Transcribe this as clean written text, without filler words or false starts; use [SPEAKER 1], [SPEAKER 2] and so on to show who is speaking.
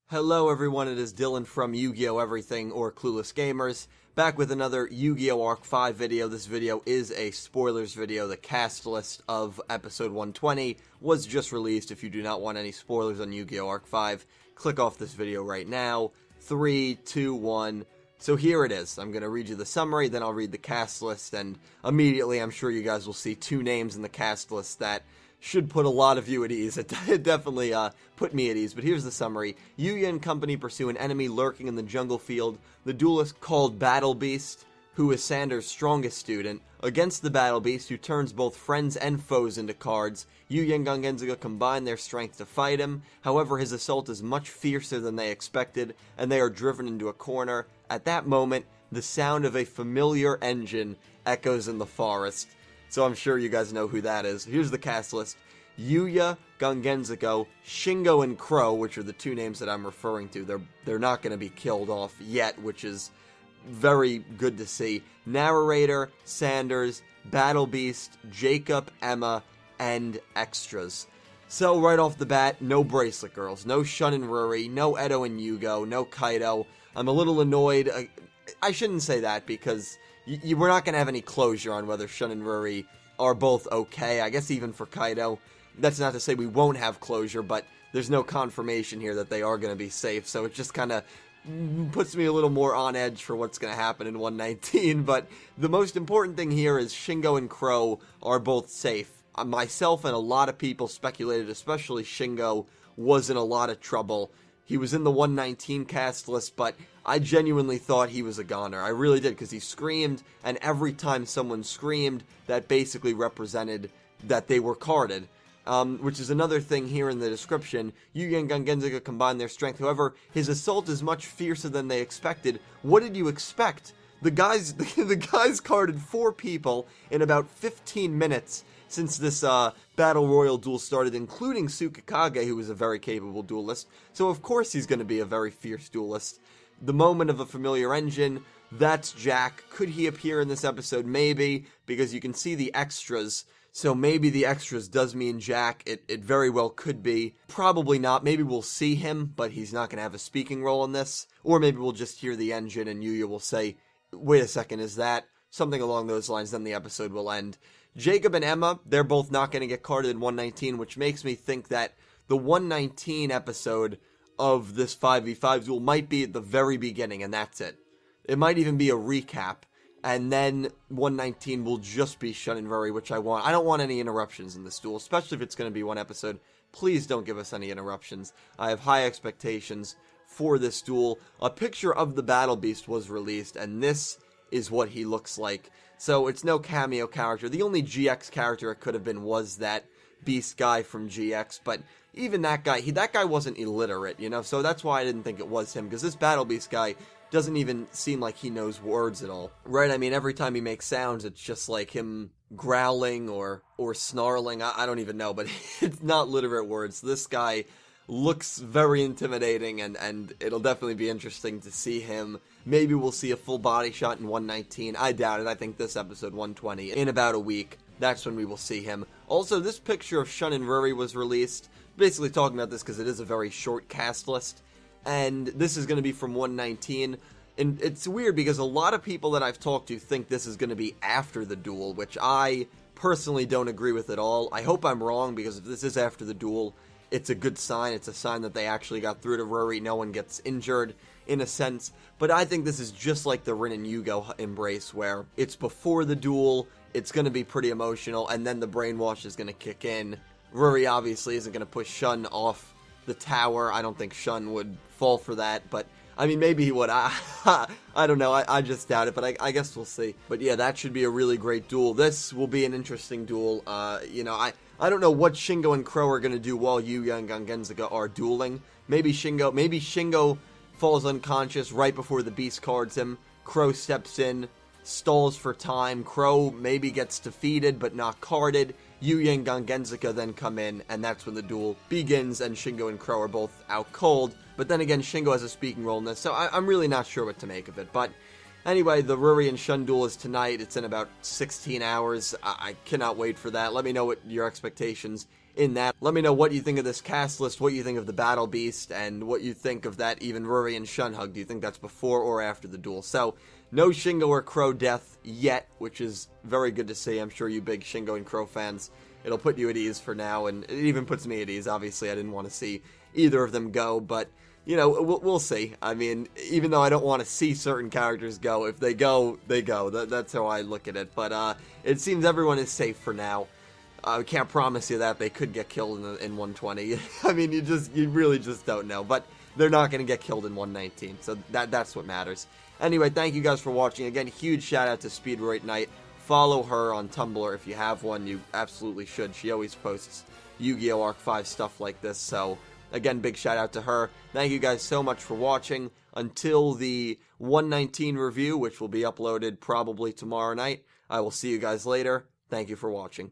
[SPEAKER 1] Hello everyone, it is Dylan from Yugioh Everything, or Clueless Gamers, back with another Yu-Gi-Oh! Arc 5 video. This video is a spoilers video. The cast list of episode 120 was just released. If you do not want any spoilers on Yu-Gi-Oh! Arc 5, click off this video right now. 3, 2, 1... So here it is. I'm going to read you the summary, then I'll read the cast list, and immediately I'm sure you guys will see two names in the cast list that should put a lot of you at ease. It definitely put me at ease, but here's the summary. Yugioh and company pursue an enemy lurking in the jungle field. The duelist called Battle Beast, who is Sanders' strongest student, against the Battle Beast, who turns both friends and foes into cards. Yugioh and Genzaga combine their strength to fight him. However, his assault is much fiercer than they expected, and they are driven into a corner. At that moment, the sound of a familiar engine echoes in the forest. So I'm sure you guys know who that is. Here's the cast list. Yugioh, Genzaga, Shingo and Crow, which are the two names that I'm referring to. They're not going to be killed off yet, which is very good to see. Narrator, Sanders, Battle Beast, Jacob, Emma, and extras. So right off the bat, no Bracelet Girls, no Shun and Ruri, no Edo and Yugioh, no Kaido. I'm a little annoyed. I shouldn't say that because we're not going to have any closure on whether Shun and Ruri are both okay. I guess even for Kaido. That's not to say we won't have closure, but there's no confirmation here that they are going to be safe. So it just kind of puts me a little more on edge for what's going to happen in 119. But the most important thing here is Shingo and Crow are both safe. Myself and a lot of people speculated, especially Shingo, was in a lot of trouble. He was in the 119 cast list, but I genuinely thought he was a goner. I really did, because he screamed, and every time someone screamed, that basically represented that they were carded. Which is another thing here in the description. Yugioh and Genzaga combine their strength. However, his assault is much fiercer than they expected. What did you expect? The guys carded 4 people in about 15 minutes since this Battle Royal duel started, including Tsukikage, who is a very capable duelist. So of course he's going to be a very fierce duelist. The moment of a familiar engine, that's Jack. Could he appear in this episode? Maybe, because you can see the extras. So maybe the extras does mean Jack. It very well could be. Probably not. Maybe we'll see him, but he's not going to have a speaking role in this. Or maybe we'll just hear the engine and Yugioh will say, wait a second, is that? Something along those lines, then the episode will end. Jacob and Emma, they're both not going to get carded in 119, which makes me think that the 119 episode of this 5v5 duel might be at the very beginning, and that's it. It might even be a recap, and then 119 will just be Shun and Ruri, which I want. I don't want any interruptions in this duel, especially if it's going to be one episode. Please don't give us any interruptions. I have high expectations for this duel. A picture of the Battle Beast was released, and this is what he looks like. So it's no cameo character. The only GX character it could have been was that Beast guy from GX, but even that guy wasn't illiterate, you know, so that's why I didn't think it was him, because this Battle Beast guy doesn't even seem like he knows words at all, right? I mean, every time he makes sounds, it's just like him growling or snarling. I don't even know, but it's not literate words. This guy looks very intimidating, and it'll definitely be interesting to see him. Maybe we'll see a full body shot in 119. I doubt it. I think this episode 120, in about a week, that's when we will see him. Also, this picture of Shun and Ruri was released. Basically talking about this because it is a very short cast list. And this is going to be from 119. And it's weird because a lot of people that I've talked to think this is going to be after the duel, which I personally don't agree with at all. I hope I'm wrong, because if this is after the duel, it's a good sign. It's a sign that they actually got through to Ruri. No one gets injured, in a sense. But I think this is just like the Rin and Yugioh embrace, where it's before the duel, it's going to be pretty emotional, and then the brainwash is going to kick in. Ruri obviously isn't going to push Shun off the tower. I don't think Shun would fall for that, but I mean, maybe he would. I don't know. I just doubt it, but I guess we'll see. But yeah, that should be a really great duel. This will be an interesting duel. You know, I don't know what Shingo and Crow are going to do while Yugioh and Genzaga are dueling. Maybe Shingo falls unconscious right before the Beast cards him. Crow steps in, stalls for time. Crow maybe gets defeated but not carded. Yugioh and Genzaga then come in, and that's when the duel begins, and Shingo and Crow are both out cold. But then again, Shingo has a speaking role in this, so I'm really not sure what to make of it. But anyway, the Ruri and Shun duel is tonight. It's in about 16 hours. I cannot wait for that. Let me know what your expectations in that. Let me know what you think of this cast list, what you think of the Battle Beast, and what you think of that even Rory and Shun hug. Do you think that's before or after the duel? So, no Shingo or Crow death yet, which is very good to see. I'm sure you big Shingo and Crow fans, it'll put you at ease for now, and it even puts me at ease. Obviously, I didn't want to see either of them go, but, you know, we'll see. I mean, even though I don't want to see certain characters go, if they go, they go. That's how I look at it, but it seems everyone is safe for now. I can't promise you that they could get killed in 120. I mean, you really just don't know, but they're not going to get killed in 119, so that's what matters. Anyway, thank you guys for watching. Again, huge shout out to Speedroid Knight. Follow her on Tumblr if you have one. You absolutely should. She always posts Yu-Gi-Oh! Arc 5 stuff like this, so again, big shout out to her. Thank you guys so much for watching. Until the 119 review, which will be uploaded probably tomorrow night, I will see you guys later. Thank you for watching.